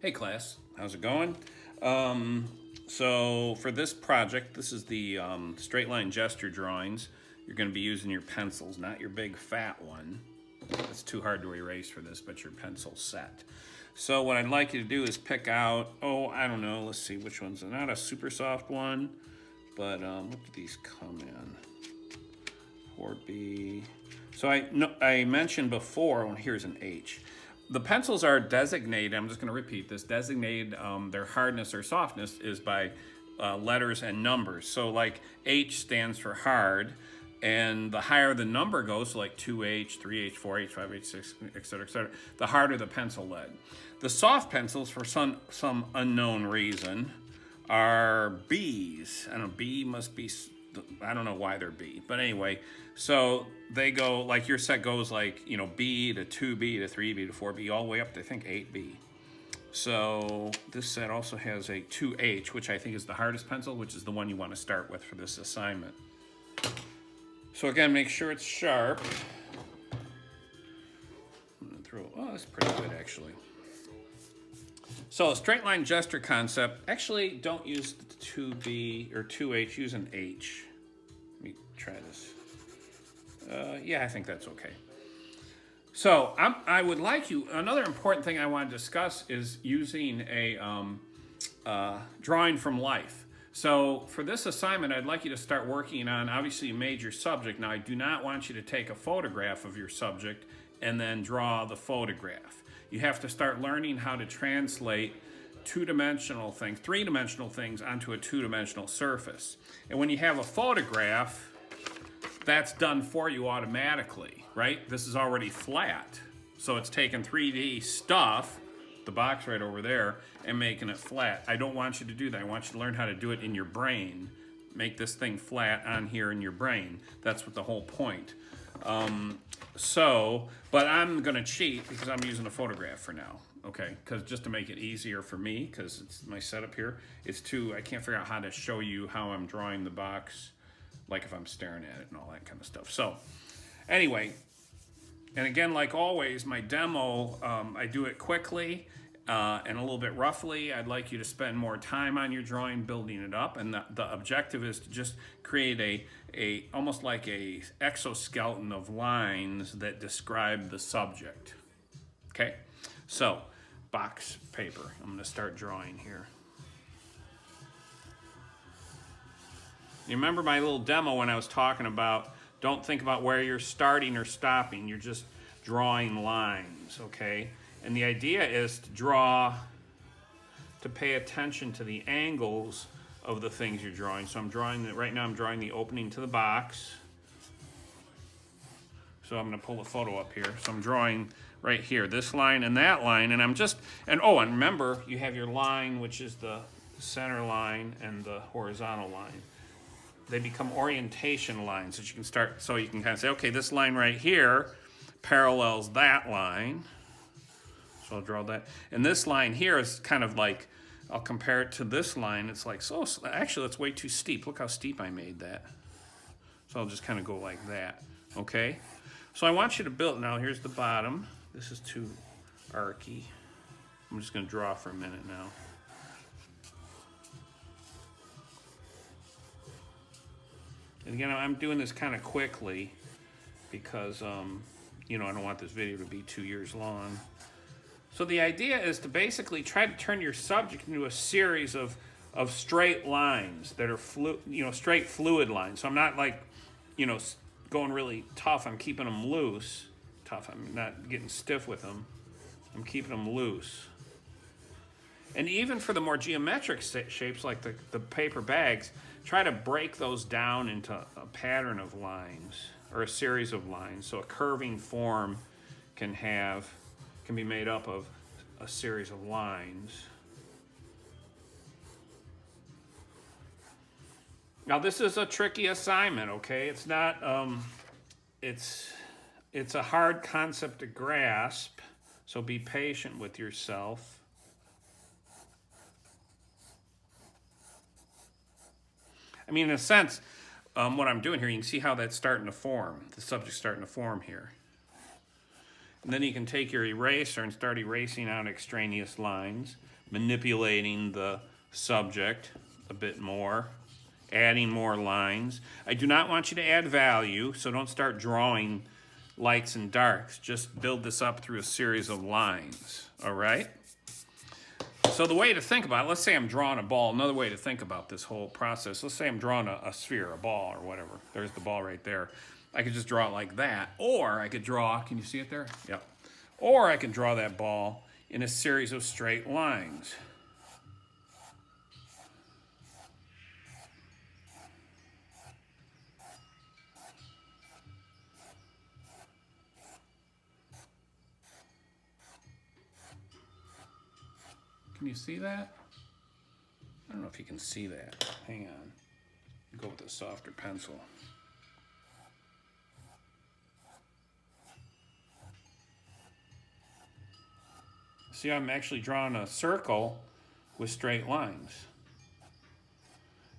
Hey class, how's it going? So for this project, this is the straight line gesture drawings. You're going to be using your pencils, not your big fat one. It's too hard to erase for this, but your pencil set. So what I'd like you to do is pick out, I don't know, let's see which one's not a super soft one, but what do these come in? 4B. So I mentioned before, here's an H. The pencils are designated, I'm just going to repeat this, designated, their hardness or softness is by letters and numbers. So like H stands for hard, and the higher the number goes, so like 2H, 3H, 4H, 5H, 6, etc., the harder the pencil lead. The soft pencils, for some unknown reason, are Bs. I don't know, B must be, I don't know why they're B, but anyway, so they go, like your set goes like, B to 2B to 3B to 4B, all the way up to, I think, 8B. So this set also has a 2H, which I think is the hardest pencil, which is the one you want to start with for this assignment. So again, make sure it's sharp. I'm gonna that's pretty good actually. So a straight line gesture concept, actually don't use the 2B or 2H, use an H. Let me try this. Yeah, I think that's okay. So I would like you, another important thing I want to discuss is using a drawing from life. So for this assignment, I'd like you to start working on, obviously you made your subject. Now I do not want you to take a photograph of your subject and then draw the photograph. You have to start learning how to translate two-dimensional things, three-dimensional things onto a two-dimensional surface. And when you have a photograph, that's done for you automatically, right? This is already flat. So it's taking 3D stuff, the box right over there, and making it flat. I don't want you to do that. I want you to learn how to do it in your brain. Make this thing flat on here in your brain. That's what the whole point. But I'm gonna cheat because I'm using a photograph for now, okay? Because just to make it easier for me, because it's my setup here, I can't figure out how to show you how I'm drawing the box, like if I'm staring at it and all that kind of stuff. So anyway, and again, like always, my demo, I do it quickly and a little bit roughly. I'd like you to spend more time on your drawing, building it up, and the objective is to just create a almost like a exoskeleton of lines that describe the subject. Okay, so box paper. I'm going to start drawing here. You remember my little demo when I was talking about don't think about where you're starting or stopping. You're just drawing lines, okay? And the idea is to pay attention to the angles of the things you're drawing. So right now I'm drawing the opening to the box. So I'm going to pull a photo up here. So I'm drawing right here, this line and that line, and and remember, you have your line, which is the center line, and the horizontal line. They become orientation lines that you can start, so you can kind of say, okay, this line right here parallels that line. So I'll draw that. And this line here is kind of like, I'll compare it to this line. It's like, so actually that's way too steep. Look how steep I made that. So I'll just kind of go like that, okay? So I want you to build, now here's the bottom. This is too archy. I'm just gonna draw for a minute now. And again, I'm doing this kind of quickly because, I don't want this video to be 2 years long. So the idea is to basically try to turn your subject into a series of straight lines that are straight fluid lines. So I'm not like, going really tough. I'm keeping them loose. Tough, I'm not getting stiff with them. I'm keeping them loose. And even for the more geometric shapes like the paper bags, try to break those down into a pattern of lines or a series of lines. So a curving form can be made up of a series of lines. Now this is a tricky assignment, okay? It's not, it's a hard concept to grasp, so be patient with yourself. I mean, in a sense, what I'm doing here, you can see how that's starting to form. The subject's starting to form here. And then you can take your eraser and start erasing out extraneous lines, manipulating the subject a bit more, adding more lines. I do not want you to add value, so don't start drawing lights and darks. Just build this up through a series of lines, all right? So the way to think about it, let's say I'm drawing a ball. Another way to think about this whole process, let's say I'm drawing a sphere, a ball, or whatever. There's the ball right there. I could just draw it like that, or I could draw, can you see it there? Yep. Or I can draw that ball in a series of straight lines. Can you see that? I don't know if you can see that. Hang on. Go with a softer pencil. See, I'm actually drawing a circle with straight lines.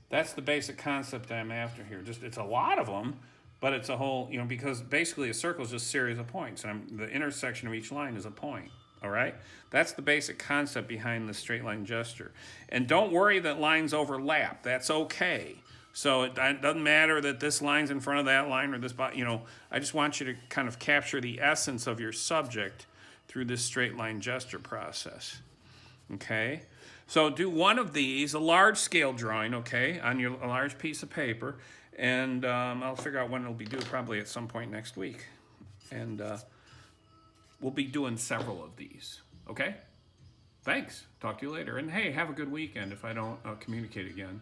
That's the basic concept I'm after here. Just, it's a lot of them, but it's a whole, you know, because basically a circle is just a series of points, and the intersection of each line is a point. All right? That's the basic concept behind the straight line gesture. And don't worry that lines overlap. That's okay. So it doesn't matter that this line's in front of that line or this, you know, I just want you to kind of capture the essence of your subject through this straight line gesture process. Okay? So do one of these, a large scale drawing, okay, on a large piece of paper, and I'll figure out when it'll be due, probably at some point next week. And we'll be doing several of these, okay? Thanks. Talk to you later. And hey, have a good weekend if I don't communicate again.